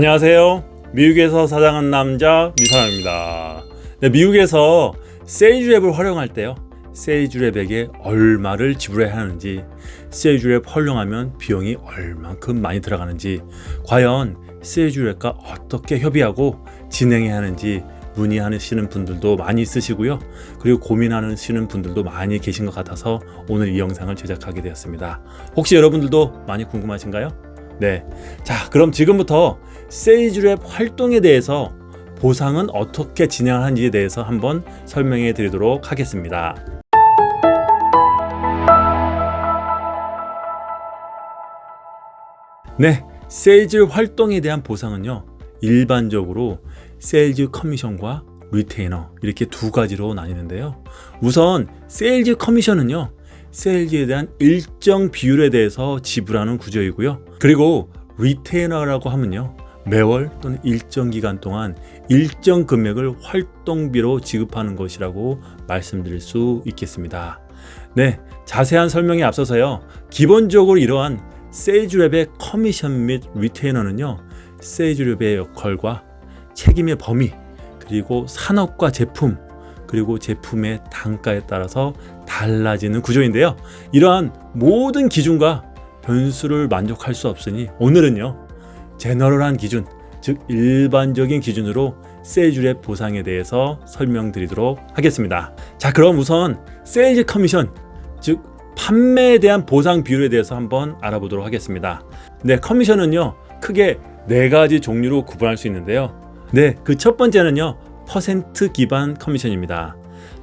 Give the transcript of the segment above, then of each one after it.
안녕하세요. 미국에서 사장한 남자 미사랑입니다. 네, 미국에서 세이지랩을 활용할 때요, 세이지랩에게 얼마를 지불해야 하는지, 세이지랩 활용하면 비용이 얼만큼 많이 들어가는지, 과연 세이지랩과 어떻게 협의하고 진행해야 하는지 문의하시는 분들도 많이 있으시고요, 그리고 고민하시는 분들도 많이 계신 것 같아서 오늘 이 영상을 제작하게 되었습니다. 혹시 여러분들도 많이 궁금하신가요? 네, 자, 그럼 지금부터 세이지랩 활동에 대해서 보상은 어떻게 진행하는지에 대해서 한번 설명해 드리도록 하겠습니다. 네, 세일즈 활동에 대한 보상은요, 일반적으로 세일즈 커미션과 리테이너, 이렇게 두 가지로 나뉘는데요. 우선 세일즈 커미션은요, 세일즈에 대한 일정 비율에 대해서 지불하는 구조이고요. 그리고 리테이너라고 하면요, 매월 또는 일정 기간 동안 일정 금액을 활동비로 지급하는 것이라고 말씀드릴 수 있겠습니다. 네, 자세한 설명에 앞서서요, 기본적으로 이러한 세이지랩의 커미션 및 리테이너는요, 세이지랩의 역할과 책임의 범위, 그리고 산업과 제품, 그리고 제품의 단가에 따라서 달라지는 구조인데요. 이러한 모든 기준과 변수를 만족할 수 없으니 오늘은요, 제너럴한 기준, 즉 일반적인 기준으로 세이지랩 보상에 대해서 설명드리도록 하겠습니다. 자, 그럼 우선 세일즈 커미션, 즉 판매에 대한 보상 비율에 대해서 한번 알아보도록 하겠습니다. 네, 커미션은요, 크게 네 가지 종류로 구분할 수 있는데요. 네, 그 첫 번째는요, 퍼센트 기반 커미션입니다.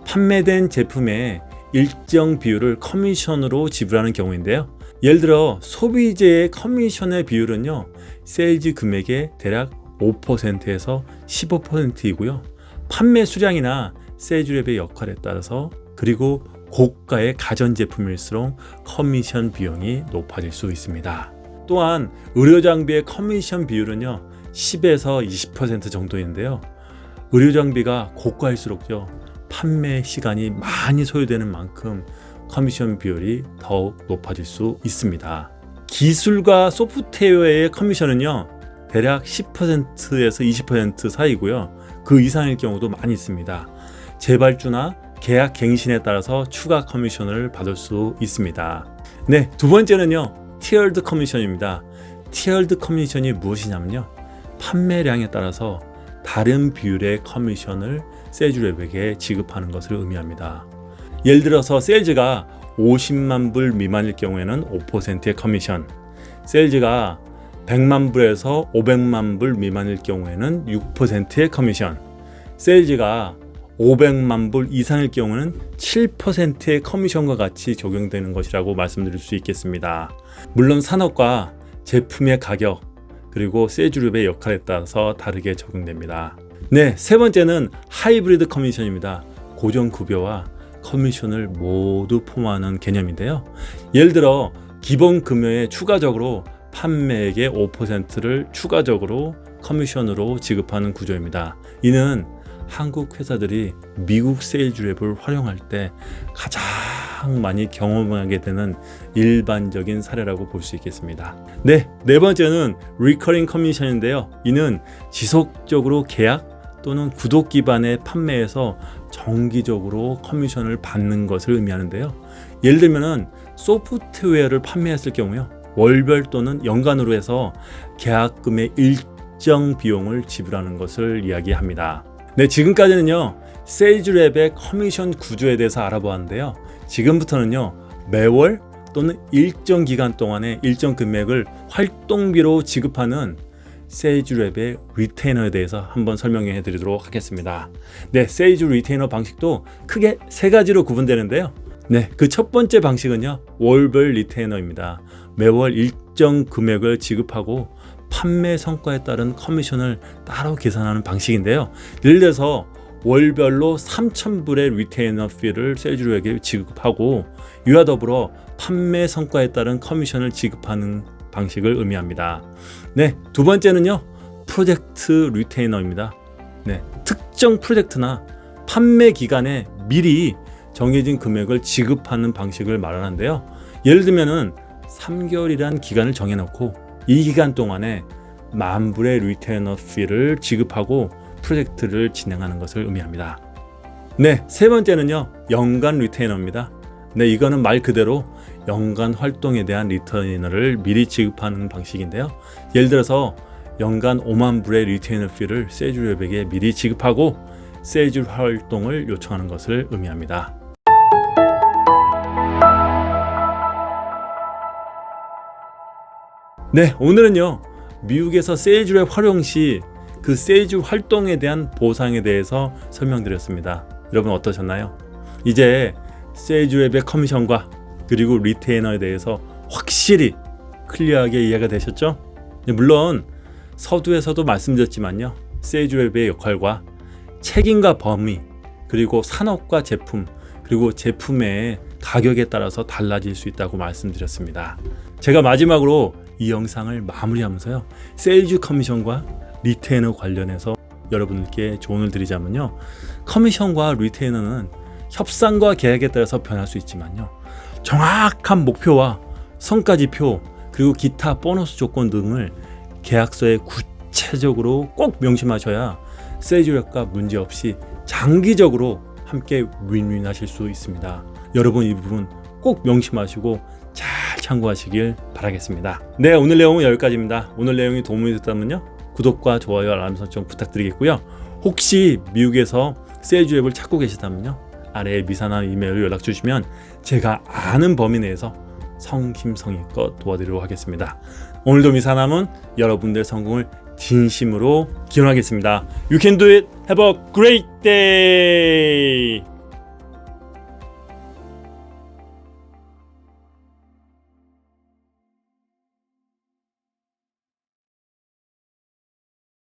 판매된 제품의 일정 비율을 커미션으로 지불하는 경우인데요. 예를 들어 소비재의 커미션의 비율은요, 세일즈 금액의 대략 5%에서 15%이고요. 판매 수량이나 세이지랩의 역할에 따라서, 그리고 고가의 가전제품일수록 커미션 비용이 높아질 수 있습니다. 또한 의료장비의 커미션 비율은요, 10에서 20% 정도인데요. 의료장비가 고가일수록요, 판매 시간이 많이 소요되는 만큼 커미션 비율이 더욱 높아질 수 있습니다. 기술과 소프트웨어의 커미션은요, 대략 10%에서 20% 사이고요. 그 이상일 경우도 많이 있습니다. 재발주나 계약 갱신에 따라서 추가 커미션을 받을 수 있습니다. 네, 두 번째는요, 티어드 커미션입니다. 티어드 커미션이 무엇이냐면요, 판매량에 따라서 다른 비율의 커미션을 세이지랩에게 지급하는 것을 의미합니다. 예를 들어서 세일즈가 50만 불 미만일 경우에는 5%의 커미션, 세일즈가 100만 불에서 500만 불 미만일 경우에는 6%의 커미션, 세일즈가 500만 불 이상일 경우는 7%의 커미션과 같이 적용되는 것이라고 말씀드릴 수 있겠습니다. 물론 산업과 제품의 가격, 그리고 세이지랩의 역할에 따라서 다르게 적용됩니다. 네, 세 번째는 하이브리드 커미션입니다. 고정급여와 커미션을 모두 포함하는 개념인데요. 예를 들어 기본 급여에 추가적으로 판매액의 5%를 추가적으로 커미션으로 지급하는 구조입니다. 이는 한국 회사들이 미국 세일즈랩을 활용할 때 가장 많이 경험하게 되는 일반적인 사례라고 볼 수 있겠습니다. 네, 네 번째는 리커링 커미션인데요. 이는 지속적으로 계약 또는 구독 기반의 판매에서 정기적으로 커미션을 받는 것을 의미하는데요. 예를 들면 소프트웨어를 판매했을 경우요, 월별 또는 연간으로 해서 계약금의 일정 비용을 지불하는 것을 이야기합니다. 네, 지금까지는요, 세이지랩의 커미션 구조에 대해서 알아보았는데요. 지금부터는요, 매월 또는 일정 기간 동안의 일정 금액을 활동비로 지급하는 세이지랩의 리테이너에 대해서 한번 설명해 드리도록 하겠습니다. 네, 세이지 리테이너 방식도 크게 세 가지로 구분되는데요. 네, 그 첫 번째 방식은요, 월별 리테이너입니다. 매월 일정 금액을 지급하고 판매 성과에 따른 커미션을 따로 계산하는 방식인데요. 예를 들어서 월별로 3,000불의 리테이너 피를 세이지랩에게 지급하고, 이와 더불어 판매 성과에 따른 커미션을 지급하는 방식을 의미합니다. 네, 두 번째는요, 프로젝트 리테이너입니다. 네, 특정 프로젝트나 판매 기간에 미리 정해진 금액을 지급하는 방식을 말하는데요. 예를 들면은 3개월이란 기간을 정해놓고 이 기간 동안에 $10,000불의 리테이너 피를 지급하고 프로젝트를 진행하는 것을 의미합니다. 네, 세 번째는요, 연간 리테이너입니다. 네, 이거는 말 그대로 연간 활동에 대한 리테이너를 미리 지급하는 방식인데요. 예를 들어서 연간 $50,000불의 리테이너 피를 세주랩에게 미리 지급하고 세주 활동을 요청하는 것을 의미합니다. 네, 오늘은요, 미국에서 세일즈랩 활용 시 그 세일즈 활동에 대한 보상에 대해서 설명드렸습니다. 여러분 어떠셨나요? 이제 세일즈랩의 커미션과 그리고 리테이너에 대해서 확실히 클리어하게 이해가 되셨죠? 물론 서두에서도 말씀드렸지만요, 세일즈랩의 역할과 책임과 범위, 그리고 산업과 제품, 그리고 제품의 가격에 따라서 달라질 수 있다고 말씀드렸습니다. 제가 마지막으로 이 영상을 마무리하면서요, 세일즈 커미션과 리테이너 관련해서 여러분께 조언을 드리자면요, 커미션과 리테이너는 협상과 계약에 따라서 변할 수 있지만요, 정확한 목표와 성과지표 그리고 기타 보너스 조건 등을 계약서에 구체적으로 꼭 명심하셔야 세일즈랩과 문제없이 장기적으로 함께 윈윈 하실 수 있습니다. 여러분 이 부분 꼭 명심하시고 잘 참고하시길 바라겠습니다. 네, 오늘 내용은 여기까지입니다. 오늘 내용이 도움이 됐다면요, 구독과 좋아요, 알람 설정 부탁드리겠고요. 혹시 미국에서 세일즈랩을 찾고 계시다면요, 아래에 미사남 이메일로 연락 주시면 제가 아는 범위 내에서 성심성의껏 도와드리도록 하겠습니다. 오늘도 미사남은 여러분들의 성공을 진심으로 기원하겠습니다. You can do it. Have a great day.